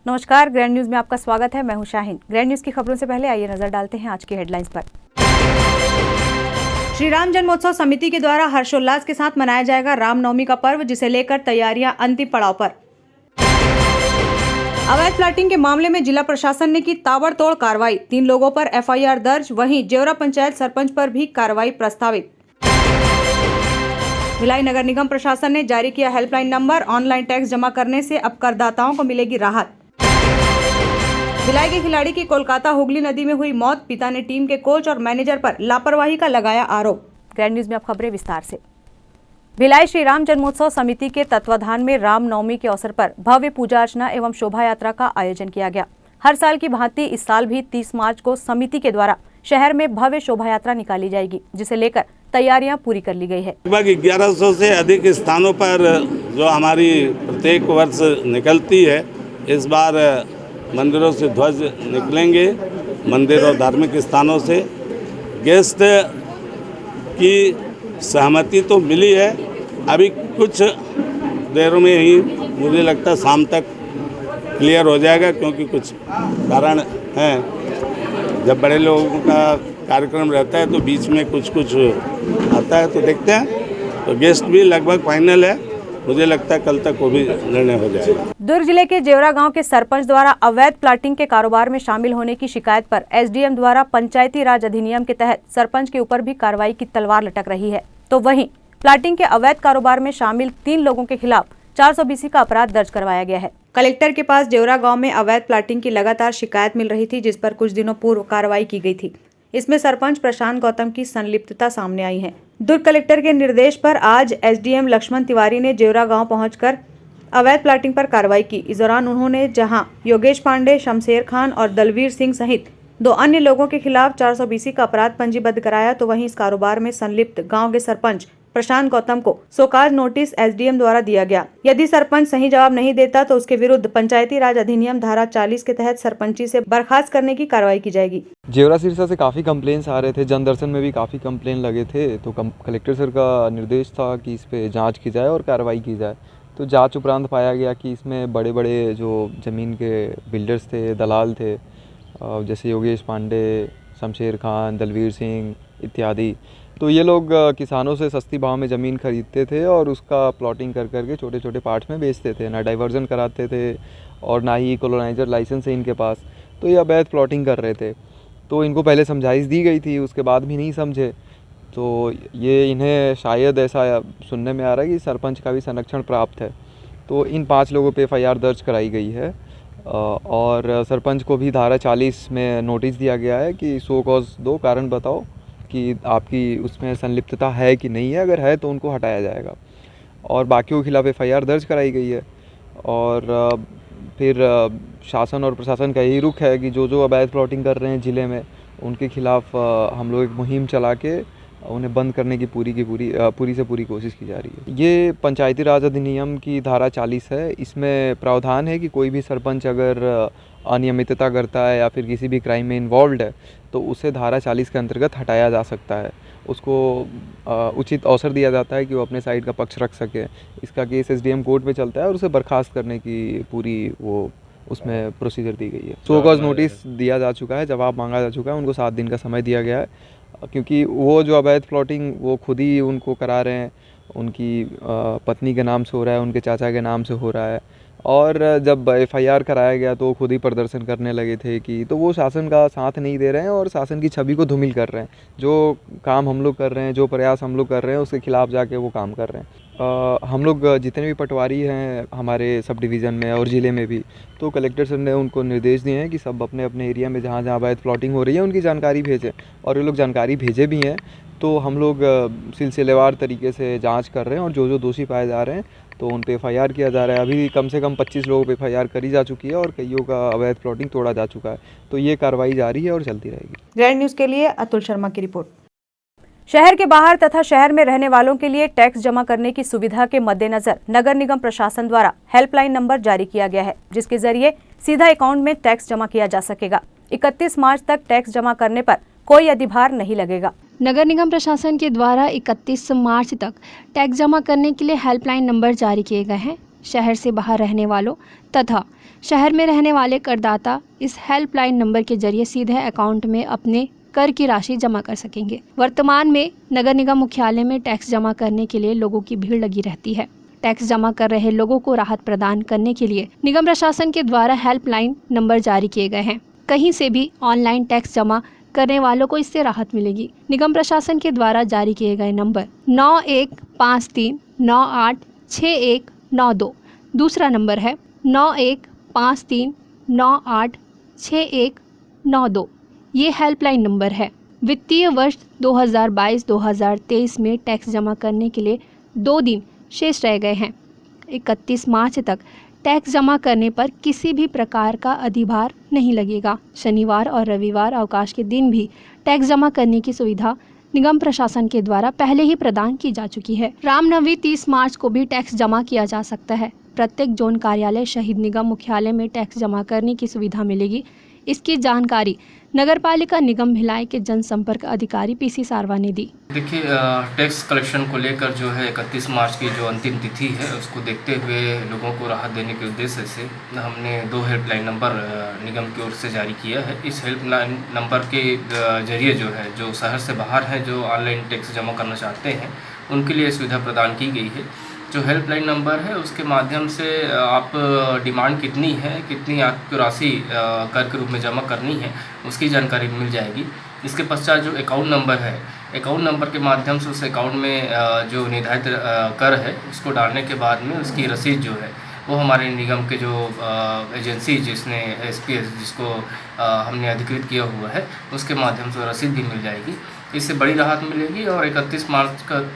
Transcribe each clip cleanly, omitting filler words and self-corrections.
नमस्कार, grand news में आपका स्वागत है। मैं हूं शाहीन। ग्रैंड न्यूज की खबरों से पहले आइए नजर डालते हैं आज की हेडलाइंस पर। श्री राम जन्मोत्सव समिति के द्वारा हर्षोल्लास के साथ मनाया जाएगा रामनवमी का पर्व, जिसे लेकर तैयारियां अंतिम पड़ाव पर। अवैध प्लाटिंग के मामले में जिला प्रशासन ने की ताबड़तोड़ कार्रवाई, 3 लोगों पर एफआईआर दर्ज। वहीं जेवरा पंचायत सरपंच पर भी कार्रवाई प्रस्तावित। भिलाई नगर निगम प्रशासन ने जारी किया हेल्पलाइन नंबर, ऑनलाइन टैक्स जमा करने से अब करदाताओं को मिलेगी राहत। भिलाई के खिलाड़ी की कोलकाता हुगली नदी में हुई मौत, पिता ने टीम के कोच और मैनेजर पर लापरवाही का लगाया आरोप। ग्रैंड न्यूज में अब खबरें विस्तार से। भिलाई श्री राम जन्मोत्सव समिति के तत्वाधान में रामनवमी के अवसर पर भव्य पूजा अर्चना एवं शोभा यात्रा का आयोजन किया गया। हर साल की भांति इस साल भी 30 मार्च को समिति के द्वारा शहर में भव्य शोभा यात्रा निकाली जाएगी, जिसे लेकर तैयारियां पूरी कर ली गई है। लगभग 1100 से अधिक स्थानों पर जो हमारी प्रत्येक वर्ष निकलती है, इस बार मंदिरों से ध्वज निकलेंगे। मंदिर और धार्मिक स्थानों से गेस्ट की सहमति तो मिली है, अभी कुछ देर में ही मुझे लगता है शाम तक क्लियर हो जाएगा, क्योंकि कुछ कारण हैं। जब बड़े लोगों का कार्यक्रम रहता है तो बीच में कुछ आता है, तो देखते हैं। तो गेस्ट भी लगभग फाइनल है, मुझे लगता है कल तक वो भी निर्णय हो जाएगा। दुर्ग जिले के जेवरा गांव के सरपंच द्वारा अवैध प्लाटिंग के कारोबार में शामिल होने की शिकायत पर एसडीएम द्वारा पंचायती राज अधिनियम के तहत सरपंच के ऊपर भी कार्रवाई की तलवार लटक रही है। तो वहीं प्लाटिंग के अवैध कारोबार में शामिल 3 लोगों के खिलाफ 420 का अपराध दर्ज करवाया गया है। कलेक्टर के पास जेवरा गांव में अवैध प्लाटिंग की लगातार शिकायत मिल रही थी, जिस पर कुछ दिनों पूर्व कार्रवाई की गई थी। इसमें सरपंच प्रशांत गौतम की संलिप्तता सामने आई है। दुर्ग कलेक्टर के निर्देश पर आज एसडीएम लक्ष्मण तिवारी ने जेवरा गांव पहुंचकर अवैध प्लाटिंग पर कार्रवाई की। इस दौरान उन्होंने जहां योगेश पांडे, शमशेर खान और दलवीर सिंह सहित 2 अन्य लोगों के खिलाफ 420 का अपराध पंजीबद्ध कराया, तो वहीं इस कारोबार में संलिप्त गाँव के सरपंच प्रशांत गौतम को शोकाज नोटिस एसडीएम द्वारा दिया गया। यदि सरपंच सही जवाब नहीं देता तो उसके विरुद्ध पंचायती राज अधिनियम धारा 40 के तहत सरपंची से बर्खास्त करने की कार्रवाई की जाएगी। जेवरा सिरसा से काफ़ी कंप्लेंट्स आ रहे थे, जनदर्शन में भी काफ़ी कंप्लेन लगे थे, तो कलेक्टर सर का निर्देश था कि इस पे जांच की जाए और कार्रवाई की जाए। तो जांच उपरांत पाया गया कि इसमें बड़े बड़े जो ज़मीन के बिल्डर्स थे, दलाल थे, जैसे योगेश पांडे, शमशेर खान, दलवीर सिंह इत्यादि, तो ये लोग किसानों से सस्ती भाव में ज़मीन खरीदते थे और उसका प्लॉटिंग कर करके छोटे छोटे पार्ट्स में बेचते थे। ना डाइवर्जन कराते थे और ना ही कॉलोनाइजर लाइसेंस है इनके पास, तो ये अवैध प्लॉटिंग कर रहे थे। तो इनको पहले समझाइश दी गई थी, उसके बाद भी नहीं समझे, तो ये इन्हें शायद ऐसा सुनने में आ रहा है कि सरपंच का भी संरक्षण प्राप्त है। तो इन 5 लोगों पे एफआईआर दर्ज कराई गई है और सरपंच को भी धारा 40 में नोटिस दिया गया है कि शो कॉज दो, कारण बताओ कि आपकी उसमें संलिप्तता है कि नहीं है। अगर है तो उनको हटाया जाएगा और बाकियों के खिलाफ एफआईआर दर्ज कराई गई है। और फिर शासन और प्रशासन का यही रुख है कि जो अवैध प्लॉटिंग कर रहे हैं ज़िले में, उनके खिलाफ हम लोग एक मुहिम चला के उन्हें बंद करने की पूरी से पूरी कोशिश की जा रही है। ये पंचायती राज अधिनियम की धारा 40 है। इसमें प्रावधान है कि कोई भी सरपंच अगर अनियमितता करता है या फिर किसी भी क्राइम में इन्वॉल्व है तो उसे धारा 40 के अंतर्गत हटाया जा सकता है। उसको उचित अवसर दिया जाता है कि वो अपने साइड का पक्ष रख सके। इसका केस एसडीएम कोर्ट में चलता है और उसे बर्खास्त करने की पूरी वो उसमें प्रोसीजर दी गई है। शो कॉज नोटिस दिया जा चुका है, जवाब मांगा जा चुका है, उनको 7 दिन का समय दिया गया है, क्योंकि वो जो अवैध प्लॉटिंग वो खुद ही उनको करा रहे हैं, उनकी पत्नी के नाम से हो रहा है, उनके चाचा के नाम से हो रहा है। और जब एफआईआर कराया गया तो खुद ही प्रदर्शन करने लगे थे कि तो वो शासन का साथ नहीं दे रहे हैं और शासन की छवि को धूमिल कर रहे हैं। जो काम हम लोग कर रहे हैं, जो प्रयास हम लोग कर रहे हैं, उसके खिलाफ जाके वो काम कर रहे हैं। हम लोग जितने भी पटवारी हैं हमारे सब डिवीज़न में और ज़िले में भी, तो कलेक्टर सर ने उनको निर्देश दिए हैं कि सब अपने अपने एरिया में जहाँ जहाँ अवैध प्लॉटिंग हो रही है उनकी जानकारी भेजें, और ये लोग जानकारी भेजे भी हैं। तो हम लोग सिलसिलेवार तरीके से जांच कर रहे हैं और जो दोषी पाए जा रहे हैं तो उन पे एफआईआर किया जा रहा है। अभी कम से कम 25 लोगों पे एफआईआर करी जा चुकी है और कईयों का अवैध प्लॉटिंग तोड़ा जा चुका है। तो ये कार्रवाई जारी है और चलती रहेगी। ग्रैंड न्यूज के लिए अतुल शर्मा की रिपोर्ट। शहर के बाहर तथा शहर में रहने वालों के लिए टैक्स जमा करने की सुविधा के मद्देनजर नगर निगम प्रशासन द्वारा हेल्पलाइन नंबर जारी किया गया है, जिसके जरिए सीधा अकाउंट में टैक्स जमा किया जा सकेगा। 31 मार्च तक टैक्स जमा करने पर कोई अधिभार नहीं लगेगा। नगर निगम प्रशासन के द्वारा 31 मार्च तक टैक्स जमा करने के लिए हेल्पलाइन नंबर जारी किए गए हैं। शहर से बाहर रहने वालों तथा शहर में रहने वाले करदाता इस हेल्पलाइन नंबर के जरिए सीधे अकाउंट में अपने कर की राशि जमा कर सकेंगे। वर्तमान में नगर निगम मुख्यालय में टैक्स जमा करने के लिए लोगों की भीड़ लगी रहती है। टैक्स जमा कर रहे लोगों को राहत प्रदान करने के लिए निगम प्रशासन के द्वारा हेल्पलाइन नंबर जारी किए गए हैं। कहीं से भी ऑनलाइन टैक्स जमा करने वालों को इससे राहत मिलेगी। निगम प्रशासन के द्वारा जारी किए गए नंबर 9153986192। दूसरा नंबर है 9153986192। ये हेल्पलाइन नंबर है। वित्तीय वर्ष 2022-2023 में टैक्स जमा करने के लिए 2 दिन शेष रह गए हैं। 31 मार्च तक टैक्स जमा करने पर किसी भी प्रकार का अधिभार नहीं लगेगा। शनिवार और रविवार अवकाश के दिन भी टैक्स जमा करने की सुविधा निगम प्रशासन के द्वारा पहले ही प्रदान की जा चुकी है। रामनवमी 30 मार्च को भी टैक्स जमा किया जा सकता है। प्रत्येक जोन कार्यालय शहीद निगम मुख्यालय में टैक्स जमा करने की सुविधा मिलेगी। इसकी जानकारी नगरपालिका निगम भिलाई के जनसंपर्क अधिकारी पीसी सारवा ने दी। देखिए, टैक्स कलेक्शन को लेकर जो है 31 मार्च की जो अंतिम तिथि है उसको देखते हुए लोगों को राहत देने के उद्देश्य से हमने 2 हेल्पलाइन नंबर निगम की ओर से जारी किया है। इस हेल्पलाइन नंबर के जरिए जो है जो शहर से बाहर हैं, जो ऑनलाइन टैक्स जमा करना चाहते हैं, उनके लिए सुविधा प्रदान की गई है। जो हेल्पलाइन नंबर है उसके माध्यम से आप डिमांड कितनी है, कितनी आपको राशि कर के रूप में जमा करनी है, उसकी जानकारी मिल जाएगी। इसके पश्चात जो अकाउंट नंबर है, अकाउंट नंबर के माध्यम से उस अकाउंट में जो निर्धारित कर है उसको डालने के बाद में उसकी रसीद जो है वो हमारे निगम के जो एजेंसी जिसने SPS जिसको हमने अधिकृत किया हुआ है उसके माध्यम से रसीद भी मिल जाएगी। इससे बड़ी राहत मिलेगी और 31 मार्च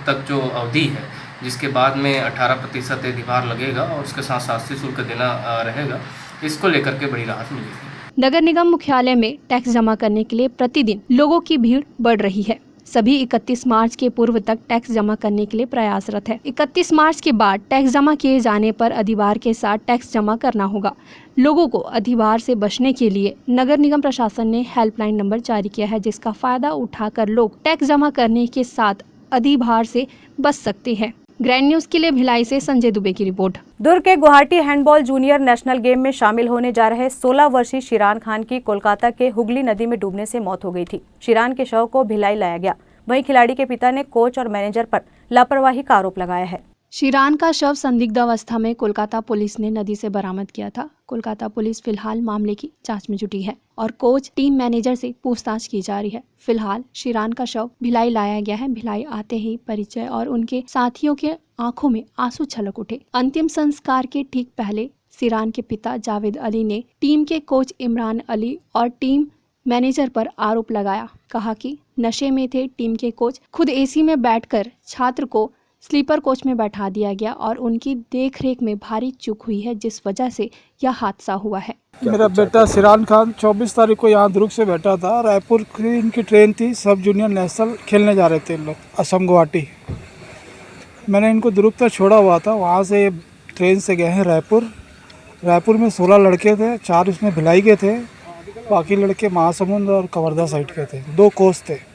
तक जो अवधि है जिसके बाद में 18% अधिभार लगेगा और उसके साथ शास्त्रीय शुल्क देना रहेगा, इसको लेकर के बड़ी राहत मिलेगी। नगर निगम मुख्यालय में टैक्स जमा करने के लिए प्रतिदिन लोगों की भीड़ बढ़ रही है। सभी 31 मार्च के पूर्व तक टैक्स जमा करने के लिए प्रयासरत है। 31 मार्च के बाद टैक्स जमा किए जाने पर अधिभार के साथ टैक्स जमा करना होगा। लोगों को अधिभार से बचने के लिए नगर निगम प्रशासन ने हेल्पलाइन नंबर जारी किया है, जिसका फायदा उठाकर लोग टैक्स जमा करने के साथ अधिभार से बच सकते हैं। ग्रैंड न्यूज के लिए भिलाई से संजय दुबे की रिपोर्ट। दुर्ग के Guwahati handball junior national game में शामिल होने जा रहे 16 वर्षीय शिरान खान की कोलकाता के हुगली नदी में डूबने से मौत हो गई थी। शिरान के शव को भिलाई लाया गया। वहीं खिलाड़ी के पिता ने कोच और मैनेजर पर लापरवाही का आरोप लगाया है। शिरान का शव संदिग्ध अवस्था में कोलकाता पुलिस ने नदी से बरामद किया था। कोलकाता पुलिस फिलहाल मामले की जांच में जुटी है और कोच टीम मैनेजर से पूछताछ की जा रही है। फिलहाल शिरान का शव भिलाई लाया गया है। भिलाई आते ही परिचय और उनके साथियों के आंखों में आंसू छलक उठे। अंतिम संस्कार के ठीक पहले शिरान के पिता जावेद अली ने टीम के कोच इमरान अली और टीम मैनेजर पर आरोप लगाया। कहा कि नशे में थे टीम के कोच। खुद AC में बैठकर छात्र को स्लीपर कोच में बैठा दिया गया और उनकी देखरेख में भारी चूक हुई है, जिस वजह से यह हादसा हुआ है। मेरा बेटा शिरान खान 24 तारीख को यहाँ दुर्ग से बैठा था। रायपुर की इनकी ट्रेन थी, सब जूनियर नेशनल खेलने जा रहे थे इन लोग, असम गुवाहाटी। मैंने इनको दुर्ग तक छोड़ा हुआ था। वहाँ से ट्रेन से गए हैं रायपुर। रायपुर में 16 लड़के थे, 4 उसमें भिलाई के थे, बाकी लड़के महासमुंद और कवर्धा साइड के थे। 2 कोच थे।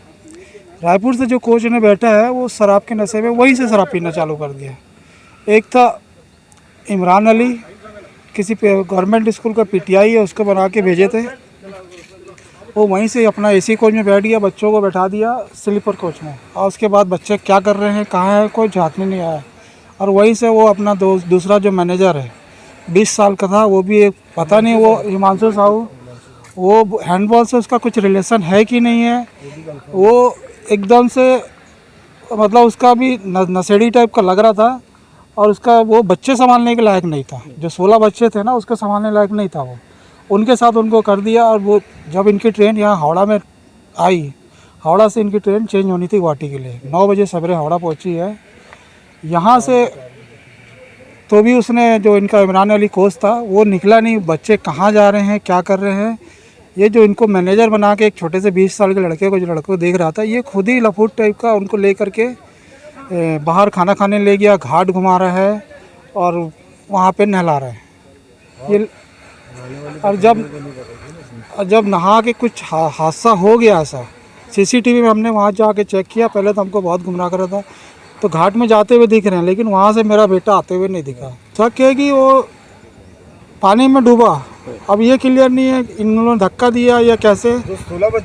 रायपुर से जो कोच ने बैठा है वो शराब के नशे में वहीं से शराब पीना चालू कर दिया। एक था इमरान अली, किसी गवर्नमेंट स्कूल का PTI है, उसको बना के भेजे थे। वो वहीं से अपना AC कोच में बैठ गया, बच्चों को बैठा दिया स्लीपर कोच में। और उसके बाद बच्चे क्या कर रहे हैं, कहाँ है, कोई हाथ में नहीं आया। और वहीं से वो अपना दूसरा जो मैनेजर है 20 साल का था, वो भी पता नहीं, वो हिमांशु साहू, वो हैंडबॉल से उसका कुछ रिलेशन है कि नहीं है। वो एकदम से मतलब उसका भी नशेड़ी टाइप का लग रहा था और उसका वो बच्चे संभालने के लायक नहीं था। जो 16 बच्चे थे ना, उसके संभालने लायक नहीं था वो। उनके साथ उनको कर दिया। और वो जब इनकी ट्रेन यहाँ हावड़ा में आई, हावड़ा से इनकी ट्रेन चेंज होनी थी गुवाहाटी के लिए, 9 बजे सवेरे हावड़ा पहुँची है। यहाँ से तो भी उसने, जो इनका इमरान अली कोच था, वो निकला नहीं। बच्चे कहाँ जा रहे हैं, क्या कर रहे हैं। ये जो इनको मैनेजर बना के एक छोटे से 20 साल के लड़के को, जो लड़के को देख रहा था, ये खुद ही लफूट टाइप का उनको ले करके बाहर खाना खाने ले गया, घाट घुमा रहा है और वहाँ पे नहला रहा है ये। और जब नहा के कुछ हादसा हो गया ऐसा, CCTV में हमने वहाँ जाके चेक किया। पहले तो हमको बहुत गुमराह कर रहा था, तो घाट में जाते हुए दिख रहे हैं, लेकिन वहाँ से मेरा बेटा आते हुए नहीं दिखा। ट्रक है कि वो पानी में डूबा। अब ये क्लियर नहीं है इन्होंने धक्का दिया या कैसे,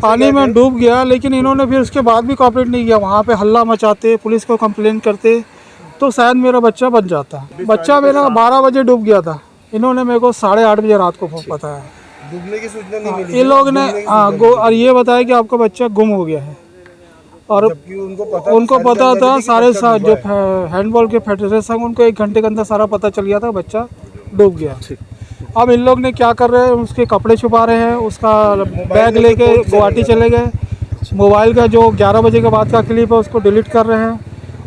पानी में डूब गया। लेकिन इन्होंने फिर उसके बाद भी कॉपरेट नहीं किया, वहाँ पे हल्ला मचाते, पुलिस को कंप्लेन करते, तो शायद मेरा बच्चा बच जाता। बच्चा मेरा 12 बजे डूब गया था, इन्होंने मेरे को 8:30 बजे रात को बताया। डूबने की सूचना नहीं मिली ये लोग ने और ये बताया कि आपका बच्चा गुम हो गया है। और उनको पता था सारे जो हैंडबॉल के फेडरेशन, उनको 1 घंटे के अंदर सारा पता चल गया था बच्चा डूब गया। अब इन लोग ने क्या कर रहे हैं, उसके कपड़े छुपा रहे हैं, उसका बैग लेके गुवाहाटी चले गए। मोबाइल का जो 11 बजे के बाद का क्लिप है उसको डिलीट कर रहे हैं,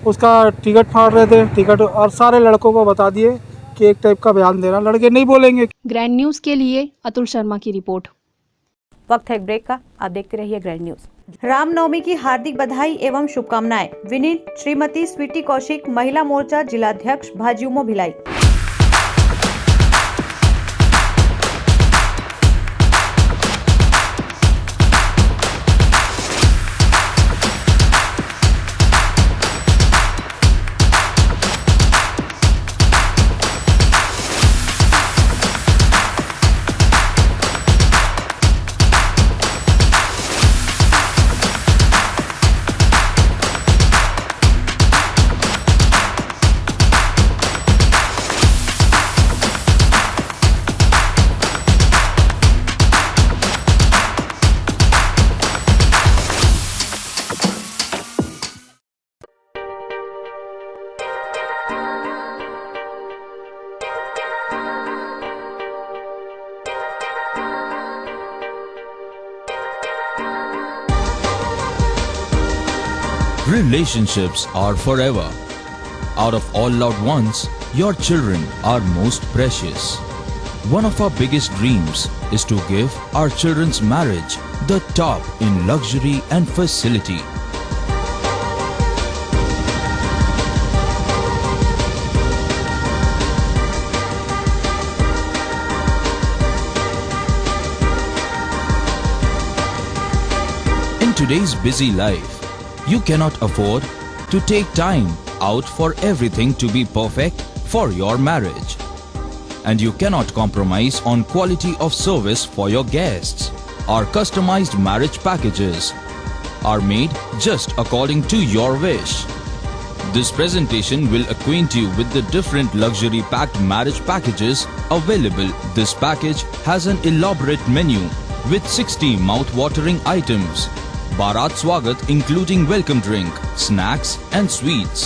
उसका टिकट फाड़ रहे थे टिकट, और सारे लड़कों को बता दिए कि एक टाइप का बयान देना, लड़के नहीं बोलेंगे। ग्रैंड न्यूज के लिए अतुल शर्मा की रिपोर्ट। वक्त है ब्रेक का, आप देखते रहिए ग्रैंड न्यूज। रामनवमी की हार्दिक बधाई एवं शुभकामनाएं। विनीत श्रीमती स्वीटी कौशिक, महिला मोर्चा जिलाध्यक्ष, भाजियुमो Bhilai. Relationships are forever. Out of all loved ones, your children are most precious. One of our biggest dreams is to give our children's marriage the top in luxury and facility. In today's busy life, you cannot afford to take time out for everything to be perfect for your marriage. And you cannot compromise on quality of service for your guests. Our customized marriage packages are made just according to your wish. This presentation will acquaint you with the different luxury packed marriage packages available. This package has an elaborate menu with 60 mouth-watering items. Bharat Swagat including welcome drink, snacks and sweets,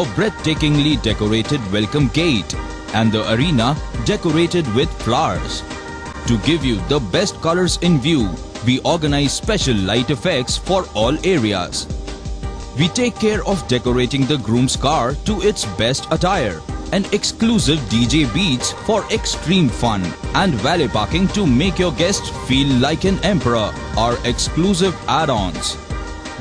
a breathtakingly decorated welcome gate and the arena decorated with flowers. To give you the best colors in view, we organize special light effects for all areas. We take care of decorating the groom's car to its best attire and exclusive DJ beats for extreme fun and valet parking to make your guests feel like an emperor. Our exclusive add-ons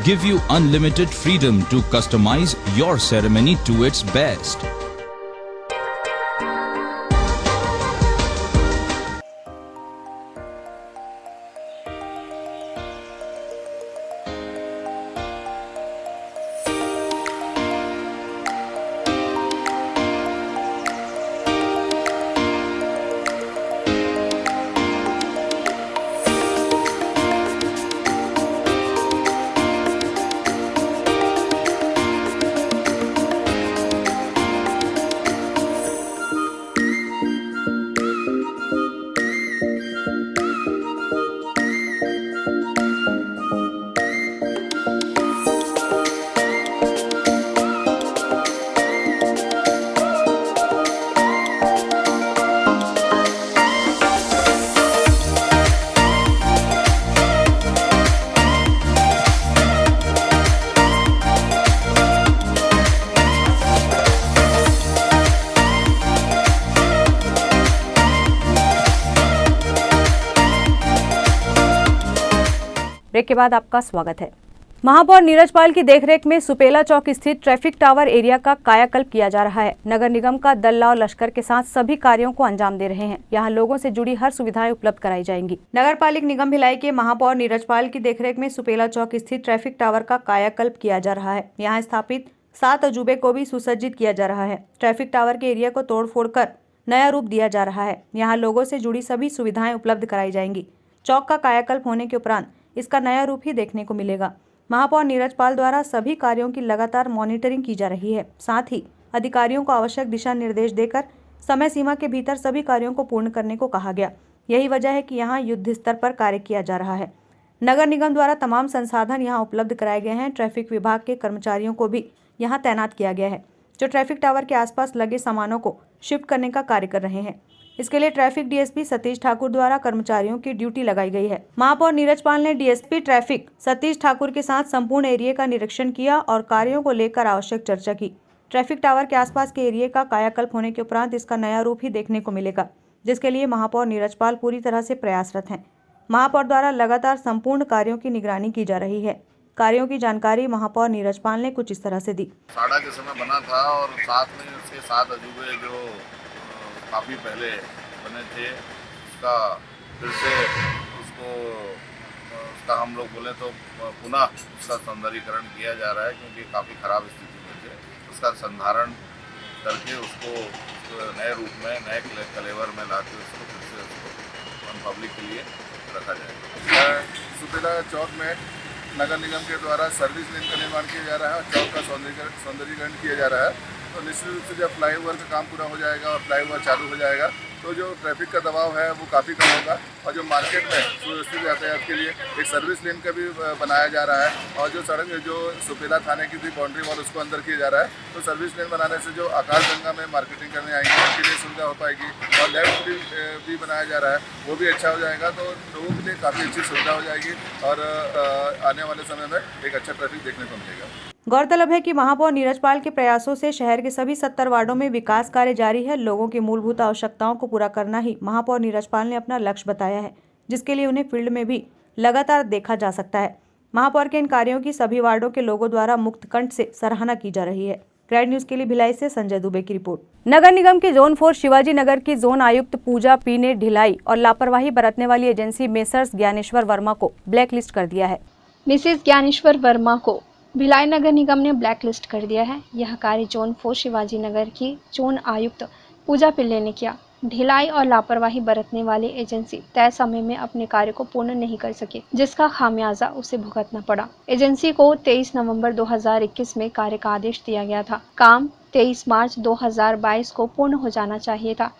give you unlimited freedom to customize your ceremony to its best. Break के बाद आपका स्वागत है। महापौर नीरज पाल की देखरेख में सुपेला चौक स्थित ट्रैफिक टावर एरिया का कायाकल्प किया जा रहा है। नगर निगम का दल और लश्कर के साथ सभी कार्यों को अंजाम दे रहे हैं। यहां लोगों से जुड़ी हर सुविधाएं उपलब्ध कराई जाएंगी। नगर पालिक निगम भिलाई के महापौर नीरज पाल की देखरेख में सुपेला चौक स्थित ट्रैफिक टावर का कायाकल्प किया जा रहा है। यहाँ स्थापित 7 अजूबे को भी सुसज्जित किया जा रहा है। ट्रैफिक टावर के एरिया को तोड़-फोड़ कर नया रूप दिया जा रहा है। यहाँ लोगों से जुड़ी सभी सुविधाएं उपलब्ध कराई जाएंगी। चौक का कायाकल्प होने के उपरांत इसका नया रूप ही देखने को मिलेगा। महापौर नीरज पाल द्वारा सभी कार्यों की लगातार मॉनिटरिंग की जा रही है। साथ ही अधिकारियों को आवश्यक दिशा निर्देश देकर समय सीमा के भीतर सभी कार्यों को पूर्ण करने को कहा गया। यही वजह है कि यहाँ युद्ध स्तर पर कार्य किया जा रहा है। नगर निगम द्वारा तमाम संसाधन यहाँ उपलब्ध कराए गए हैं। ट्रैफिक विभाग के कर्मचारियों को भी यहाँ तैनात किया गया है, जो ट्रैफिक टावर के आसपास लगे सामानों को शिफ्ट करने का कार्य कर रहे हैं। इसके लिए ट्रैफिक डीएसपी सतीश ठाकुर द्वारा कर्मचारियों की ड्यूटी लगाई गई है। महापौर नीरज पाल ने डीएसपी ट्रैफिक सतीश ठाकुर के साथ संपूर्ण एरिया का निरीक्षण किया और कार्यों को लेकर आवश्यक चर्चा की। ट्रैफिक टावर के आसपास के एरिया का कायाकल्प होने के उपरांत इसका नया रूप ही देखने को मिलेगा, जिसके लिए महापौर नीरज पाल पूरी तरह से प्रयासरत हैं। महापौर द्वारा लगातार संपूर्ण कार्यों की निगरानी की जा रही है। कार्यों की जानकारी महापौर नीरज पाल ने कुछ इस तरह से दी। साड़ा के समय बना था और साथ में उसके 7 अजूबे जो काफ़ी पहले बने थे, उसका फिर से उसका हम लोग बोले तो पुनः उसका सौंदर्यीकरण किया जा रहा है, क्योंकि काफ़ी ख़राब स्थिति में थे। उसका संधारण करके उसको नए रूप में, नए कलेवर में ला के उसको फिर से उसको पब्लिक के लिए रखा जाएगा। सुपेला चौक में नगर निगम के द्वारा सर्विस लेन का निर्माण किया जा रहा है और चौक का सौंदर्यीकरण किया जा रहा है। तो निश्चित रूप से जब फ्लाईओवर का काम पूरा हो जाएगा और फ्लाईओवर चालू हो जाएगा तो जो ट्रैफिक का दबाव है वो काफ़ी कम होगा। और जो मार्केट में सुव्यवस्थित यातायात के लिए एक सर्विस लेन का भी बनाया जा रहा है और जो सड़क जो सुपेला थाने की भी बाउंड्री वॉल उसको अंदर किया जा रहा है। तो सर्विस लेन बनाने से जो आकाशगंगा में मार्केटिंग करने आएंगे उनके लिए सुविधा हो पाएगी और लेफ्ट भी बनाया जा रहा है, वो भी अच्छा हो जाएगा। तो लोगों के लिए काफ़ी अच्छी सुविधा हो जाएगी और आने वाले समय में एक अच्छा ट्रैफिक देखने को मिलेगा। गौरतलब है कि महापौर नीरज पाल के प्रयासों से शहर के सभी 70 वार्डों में विकास कार्य जारी है। लोगों की मूलभूत आवश्यकताओं को पूरा करना ही महापौर नीरज पाल ने अपना लक्ष्य बताया है, जिसके लिए उन्हें फील्ड में भी लगातार देखा जा सकता है। महापौर के इन कार्यों की सभी वार्डों के लोगों द्वारा मुक्त कंठ से सराहना की जा रही है। ग्रैंड न्यूज के लिए भिलाई से संजय दुबे की रिपोर्ट। नगर निगम की जोन 4 शिवाजी नगर की जोन आयुक्त पूजा पी ने ढिलाई और लापरवाही बरतने वाली एजेंसी मेसर्स ज्ञानेश्वर वर्मा को ब्लैक लिस्ट कर दिया है। मिसेस ज्ञानेश्वर वर्मा को भिलाई नगर निगम ने ब्लैक लिस्ट कर दिया है। यह कार्य जोन 4 शिवाजी नगर की जोन आयुक्त पूजा पिल्ले ने किया। ढिलाई और लापरवाही बरतने वाली एजेंसी तय समय में अपने कार्य को पूर्ण नहीं कर सके, जिसका खामियाजा उसे भुगतना पड़ा। एजेंसी को 23 नवंबर 2021 में कार्य का आदेश दिया गया था। काम 23 मार्च 2022 को पूर्ण हो जाना चाहिए था।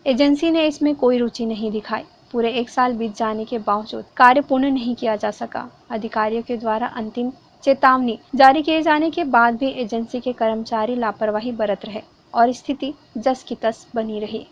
एजेंसी ने इसमें कोई रुचि नहीं दिखाई। पूरे 1 साल बीत जाने के बावजूद कार्य पूर्ण नहीं किया जा सका। अधिकारियों के द्वारा अंतिम चेतावनी जारी किए जाने के बाद भी एजेंसी के कर्मचारी लापरवाही बरत रहे और स्थिति जस की तस बनी रही।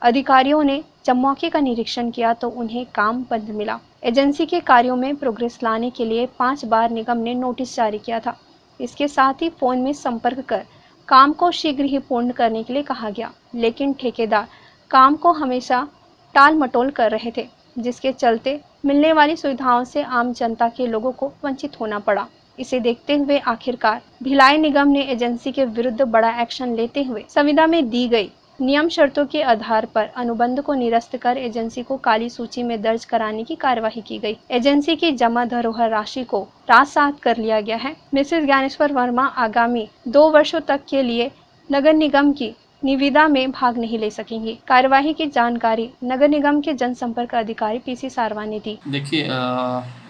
अधिकारियों ने जब मौके का निरीक्षण किया तो उन्हें काम बंद मिला। एजेंसी के कार्यों में प्रोग्रेस लाने के लिए 5 बार निगम ने नोटिस जारी किया था। इसके साथ ही फोन में संपर्क कर काम को शीघ्र ही पूर्ण करने के लिए कहा गया, लेकिन ठेकेदार काम को हमेशा टाल मटोल कर रहे थे, जिसके चलते मिलने वाली सुविधाओं से आम जनता के लोगों को वंचित होना पड़ा। इसे देखते हुए आखिरकार भिलाई निगम ने एजेंसी के विरुद्ध बड़ा एक्शन लेते हुए संविदा में दी गई नियम शर्तों के आधार पर अनुबंध को निरस्त कर एजेंसी को काली सूची में दर्ज कराने की कार्यवाही की गई। एजेंसी की जमा धरोहर राशि को राजसात कर लिया गया है। मिसेस ज्ञानेश्वर वर्मा आगामी 2 वर्षों तक के लिए नगर निगम की निविदा में भाग नहीं ले सकेंगे। कार्यवाही की जानकारी नगर निगम के जनसंपर्क अधिकारी पीसी सारवा ने दी। देखिए,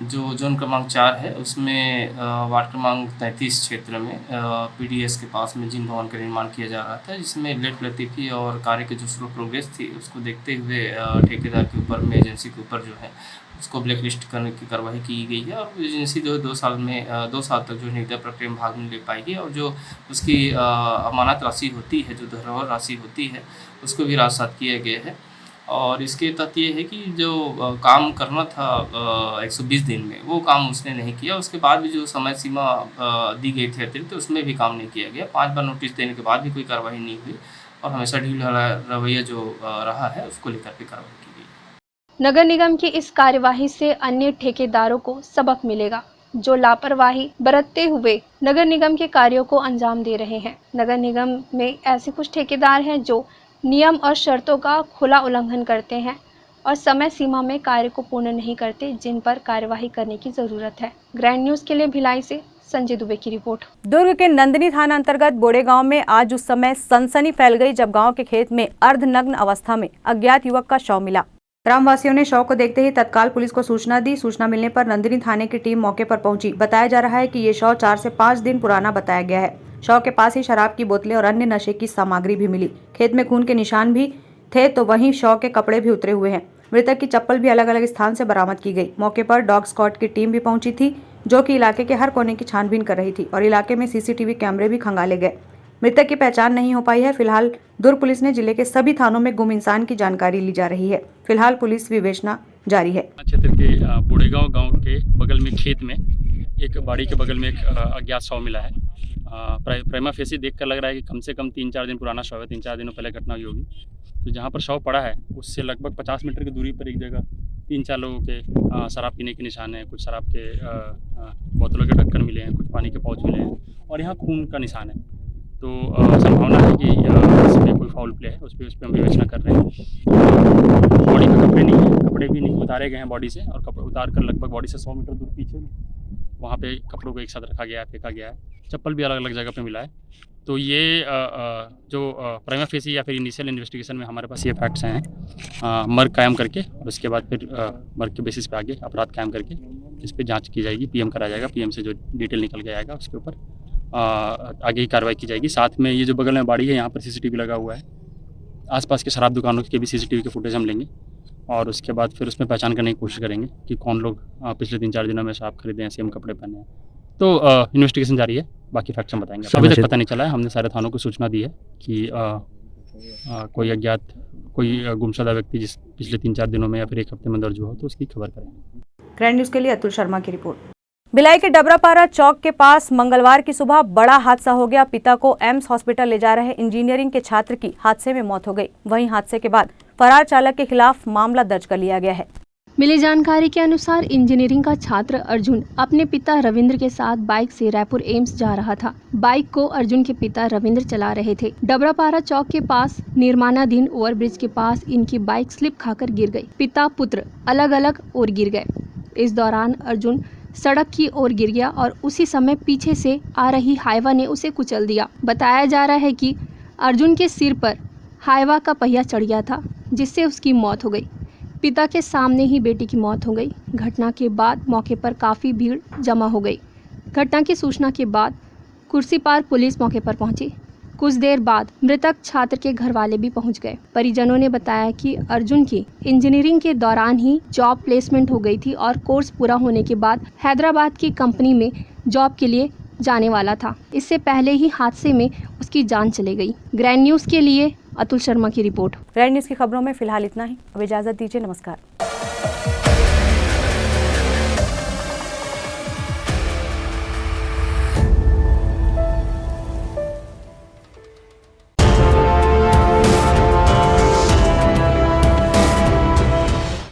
जो जोन क्रमांक 4 है उसमें वार्ड क्रमांक 33 क्षेत्र में पीडीएस के पास में जिन भवन का निर्माण किया जा रहा था, जिसमें लेट लतीफ़ी और कार्य की जो स्लो प्रोग्रेस थी उसको देखते हुए ठेकेदार के ऊपर में एजेंसी के ऊपर जो है उसको ब्लैक लिस्ट करने की कार्रवाई की गई है और एजेंसी जो 2 साल तक जो निविदा प्रक्रिया में भाग नहीं ले पाएगी और जो उसकी अमानत राशि होती है, जो धरोहर राशि होती है, उसको भी राजसात किया गया है। और इसके तथ्य ये है कि जो काम करना था 120 दिन में, वो काम उसने नहीं किया। उसके बाद भी जो समय सीमा दी गई थी अतिरिक्त, उसमें भी काम नहीं किया गया। 5 बार नोटिस देने के बाद भी कोई कार्रवाई नहीं हुई और हमेशा ढीला रवैया जो रहा है उसको लेकर के कार्रवाई की गई। नगर निगम की इस कार्यवाही से अन्य ठेकेदारों को सबक मिलेगा, जो लापरवाही बरतते हुए नगर निगम के कार्यों को अंजाम दे रहे हैं। नगर निगम में ऐसे कुछ ठेकेदार हैं जो नियम और शर्तों का खुला उल्लंघन करते हैं और समय सीमा में कार्य को पूर्ण नहीं करते, जिन पर कार्यवाही करने की जरूरत है। ग्रैंड न्यूज के लिए भिलाई से संजय दुबे की रिपोर्ट। दुर्ग के नंदिनी थाना अंतर्गत बोड़े गांव में आज उस समय सनसनी फैल गई जब गांव के खेत में अर्धनग्न अवस्था में अज्ञात युवक का शव मिला। ग्रामवासियों ने शव को देखते ही तत्काल पुलिस को सूचना दी। सूचना मिलने पर नंदिनी थाने की टीम मौके पर पहुंची। बताया जा रहा है कि ये शव 4 से 5 दिन पुराना बताया गया है। शव के पास ही शराब की बोतलें और अन्य नशे की सामग्री भी मिली। खेत में खून के निशान भी थे तो वहीं शव के कपड़े भी उतरे हुए हैं। मृतक की चप्पल भी अलग अलग स्थान से बरामद की गई। मौके पर डॉग स्क्वाड की टीम भी पहुंची थी जो कि इलाके के हर कोने की छानबीन कर रही थी और इलाके में सीसीटीवी कैमरे भी खंगाले गए। मृतक की पहचान नहीं हो पाई है। फिलहाल दुर्ग पुलिस ने जिले के सभी थानों में गुम इंसान की जानकारी ली जा रही है। फिलहाल पुलिस विवेचना जारी है। क्षेत्र के बोड़ेगांव गांव के बगल में खेत में एक बाड़ी के बगल में एक अज्ञात शव मिला है। प्रेमा फेसी देखकर लग रहा है कि कम से कम 3-4 दिन पुराना शव है। 3-4 दिनों पहले घटना हुई होगी। तो जहाँ पर शव पड़ा है उससे लगभग 50 मीटर की दूरी पर एक जगह 3-4 लोगों के शराब पीने के निशान हैं। कुछ शराब के बोतलों के ढक्कन मिले हैं, कुछ पानी के पाउच मिले हैं और यहाँ खून का निशान है। तो संभावना है कि इसमें कोई फाउल प्ले है। उस पर हम विवेचना कर रहे हैं। बॉडी पे कपड़े नहीं है, कपड़े भी नहीं उतारे गए हैं बॉडी से और कपड़े उतार कर लगभग बॉडी से 100 मीटर दूर पीछे वहाँ पे कपड़ों को एक साथ रखा गया है, फेंका गया है। चप्पल भी अलग अलग जगह पे मिला है। तो ये जो प्राइमा फेसी या फिर इनिशियल इन्वेस्टिगेशन में हमारे पास ये फैक्ट्स हैं। मर्ग कायम करके और उसके बाद फिर मर्ग के बेसिस पे आगे अपराध कायम करके इस पर जाँच की जाएगी। PM कराया जाएगा। PM से जो डिटेल निकल के आएगा उसके ऊपर आगे ही कार्रवाई की जाएगी। साथ में ये जो बगल में बाड़ी है यहाँ पर CCTV लगा हुआ है। आसपास के शराब दुकानों के भी CCTV के फुटेज हम लेंगे और उसके बाद फिर उसमें पहचान करने की कोशिश करेंगे कि कौन लोग पिछले 3-4 दिनों में शराब खरीदे हैं, सेम कपड़े पहने हैं। तो इन्वेस्टिगेशन जारी है। बाकी फैक्ट्स हम बताएंगे। अभी तक पता नहीं चला है। हमने सारे थानों को सूचना दी है कि कोई अज्ञात कोई गुमशुदा व्यक्ति जिस पिछले 3-4 दिनों में या फिर 1 हफ्ते में दर्ज हुआ हो तो उसकी खबर करें। ग्रैंड न्यूज के लिए अतुल शर्मा की रिपोर्ट। भिलाई के डबरापारा चौक के पास मंगलवार की सुबह बड़ा हादसा हो गया। पिता को एम्स हॉस्पिटल ले जा रहे इंजीनियरिंग के छात्र की हादसे में मौत हो गई। वहीं हादसे के बाद फरार चालक के खिलाफ मामला दर्ज कर लिया गया है। मिली जानकारी के अनुसार इंजीनियरिंग का छात्र अर्जुन अपने पिता रविंद्र के साथ बाइक से रायपुर एम्स जा रहा था। बाइक को अर्जुन के पिता रविंद्र चला रहे थे। डबरापारा चौक के पास निर्माणाधीन ओवरब्रिज के पास इनकी बाइक स्लिप खाकर गिर गई। पिता पुत्र अलग अलग ओर गिर गए। इस दौरान अर्जुन सड़क की ओर गिर गया और उसी समय पीछे से आ रही हाइवा ने उसे कुचल दिया। बताया जा रहा है कि अर्जुन के सिर पर हाइवा का पहिया चढ़ गया था जिससे उसकी मौत हो गई। पिता के सामने ही बेटी की मौत हो गई। घटना के बाद मौके पर काफ़ी भीड़ जमा हो गई। घटना की सूचना के बाद कुर्सीपार पुलिस मौके पर पहुंची। कुछ देर बाद मृतक छात्र के घर वाले भी पहुंच गए। परिजनों ने बताया कि अर्जुन की इंजीनियरिंग के दौरान ही जॉब प्लेसमेंट हो गई थी और कोर्स पूरा होने के बाद हैदराबाद की कंपनी में जॉब के लिए जाने वाला था। इससे पहले ही हादसे में उसकी जान चली गई। ग्रैंड न्यूज़ के लिए अतुल शर्मा की रिपोर्ट। ग्रैंड न्यूज़ की खबरों में फिलहाल इतना ही। अब इजाजत दीजिए। नमस्कार।